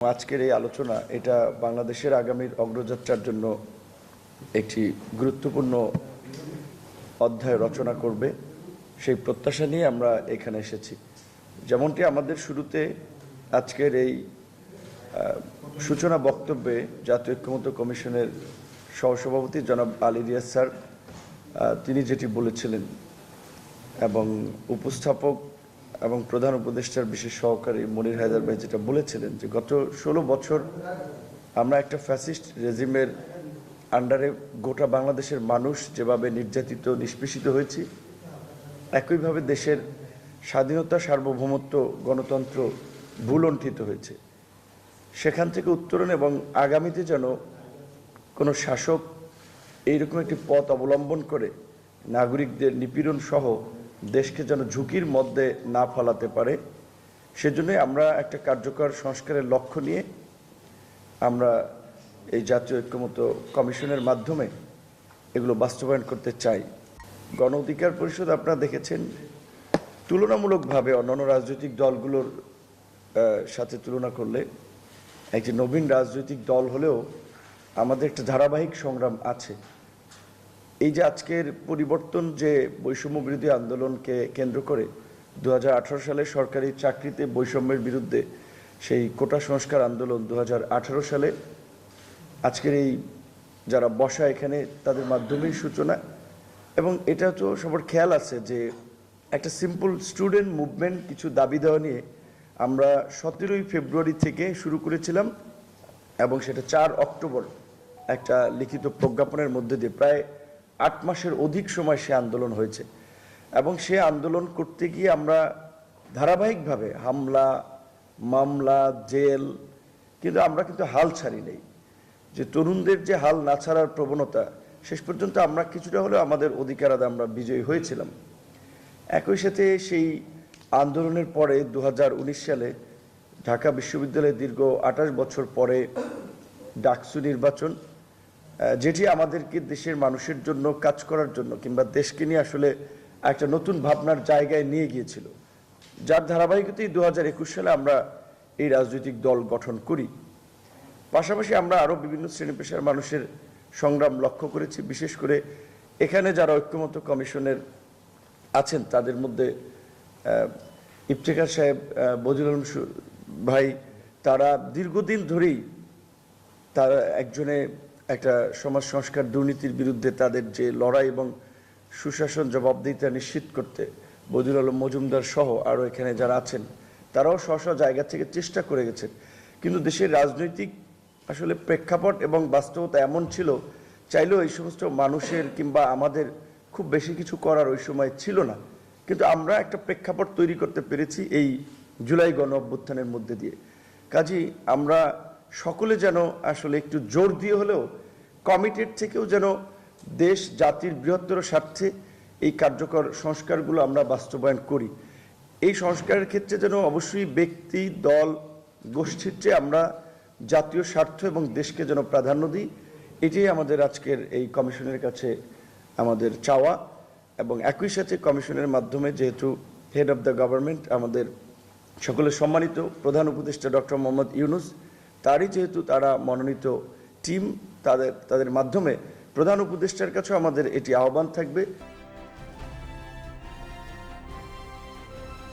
আজকের এই আলোচনা এটা বাংলাদেশের আগামীর অগ্রযাত্রার জন্য একটি গুরুত্বপূর্ণ অধ্যায় রচনা করবে সেই প্রত্যাশা নিয়ে আমরা এখানে এসেছি। যেমনটি আমাদের শুরুতে আজকের এই সূচনা বক্তব্যে জাতীয় ঐক্যমত্য কমিশনের সহসভাপতি জনাব আলী রিয়াজ স্যার তিনি যেটি বলেছিলেন এবং উপস্থাপক এবং প্রধান উপদেষ্টার বিশেষ সহকারী মনির হায়দার ভাই যেটা বলেছিলেন যে গত 16 বছর আমরা একটা ফ্যাসিস্ট রেজিমের আন্ডারে গোটা বাংলাদেশের মানুষ যেভাবে নির্যাতিত নিষ্পেষিত হয়েছি, একইভাবে দেশের স্বাধীনতা, সার্বভৌমত্ব, গণতন্ত্র ভূলুণ্ঠিত হয়েছে। সেখান থেকে উত্তরণ এবং আগামীতে যেন কোনো শাসক এইরকম একটি পথ অবলম্বন করে নাগরিকদের নিপীড়ন সহ দেশকে যেন ঝুঁকির মধ্যে না ফেলাতে পারে, সেজন্যই আমরা একটা কার্যকর সংস্কারের লক্ষ্য নিয়ে আমরা এই জাতীয় ঐক্যমত্য কমিশনের মাধ্যমে এগুলো বাস্তবায়ন করতে চাই। গণ অধিকার পরিষদ আপনারা দেখেছেন তুলনামূলকভাবে অন্যান্য রাজনৈতিক দলগুলোর সাথে তুলনা করলে একটি নবীন রাজনৈতিক দল হলেও আমাদের একটা ধারাবাহিক সংগ্রাম আছে। এই যে আজকের পরিবর্তন, যে বৈষম্য বিরোধী আন্দোলনকে কেন্দ্র করে 2018 সালে সরকারি চাকরিতে বৈষম্যের বিরুদ্ধে সেই কোটা সংস্কার আন্দোলন, 2018 সালে আজকের এই যারা বসা এখানে তাদের মাধ্যমেই সূচনা। এবং এটা তো সবার খেয়াল আছে যে একটা সিম্পল স্টুডেন্ট মুভমেন্ট, কিছু দাবি দেওয়া নিয়ে আমরা 17ই ফেব্রুয়ারি থেকে শুরু করেছিলাম এবং সেটা 4 অক্টোবর একটা লিখিত প্রজ্ঞাপনের মধ্যে দিয়ে প্রায় 8 মাসের অধিক সময় সে আন্দোলন হয়েছে। এবং সে আন্দোলন করতে গিয়ে আমরা ধারাবাহিকভাবে হামলা, মামলা, জেল, কিন্তু আমরা হাল ছাড়ি নেই। যে তরুণদের যে হাল না ছাড়ার প্রবণতা, শেষ পর্যন্ত আমরা কিছুটা হলেও আমাদের অধিকার আদায়ে আমরা বিজয়ী হয়েছিলাম। একই সাথে সেই আন্দোলনের পরে 2019 সালে ঢাকা বিশ্ববিদ্যালয়ে দীর্ঘ 28 বছর পরে ডাকসু নির্বাচন, যেটি আমাদেরকে দেশের মানুষের জন্য কাজ করার জন্য কিংবা দেশকে নিয়ে আসলে একটা নতুন ভাবনার জায়গায় নিয়ে গিয়েছিল, যার ধারাবাহিকতায় 2021 সালে আমরা এই রাজনৈতিক দল গঠন করি। পাশাপাশি আমরা আরও বিভিন্ন শ্রেণী পেশার মানুষের সংগ্রাম লক্ষ্য করেছি। বিশেষ করে এখানে যারা ঐক্যমত্য কমিশনের আছেন তাদের মধ্যে ইফতেখার সাহেব, বদিউল আলম ভাই, তারা দীর্ঘদিন ধরেই তারা একজনে একটা সমাজ সংস্কার দুর্নীতির বিরুদ্ধে তাদের যে লড়াই এবং সুশাসন জবাবদিহিতা নিশ্চিত করতে বদিউল আলম মজুমদার সহ আরও এখানে যারা আছেন তারাও স্ব জায়গা থেকে চেষ্টা করে গেছেন। কিন্তু দেশের রাজনৈতিক আসলে প্রেক্ষাপট এবং বাস্তবতা এমন ছিল, চাইলেও এই সমস্ত মানুষের কিংবা আমাদের খুব বেশি কিছু করার ওই সময় ছিল না। কিন্তু আমরা একটা প্রেক্ষাপট তৈরি করতে পেরেছি এই জুলাই গণ অভ্যুত্থানের মধ্যে দিয়ে। কাজেই আমরা সকলে যেন আসলে একটু জোর দিয়ে হলেও কমিটেড থেকেও যেন দেশ জাতির বৃহত্তর স্বার্থে এই কার্যকর সংস্কারগুলো আমরা বাস্তবায়ন করি। এই সংস্কারের ক্ষেত্রে যেন অবশ্যই ব্যক্তি, দল, গোষ্ঠীর চেয়ে আমরা জাতীয় স্বার্থ এবং দেশকে যেন প্রাধান্য দিই, এটাই আমাদের আজকের এই কমিশনের কাছে আমাদের চাওয়া। এবং একই সাথে কমিশনের মাধ্যমে যেহেতু হেড অফ দ্য গভর্নমেন্ট আমাদের সকলের সম্মানিত প্রধান উপদেষ্টা ডক্টর মোহাম্মদ ইউনূস, তারই যেহেতু তারা মনোনীত টিম, তাদের মাধ্যমে প্রধান উপদেষ্টার কাছেও আমাদের এটি আহ্বান থাকবে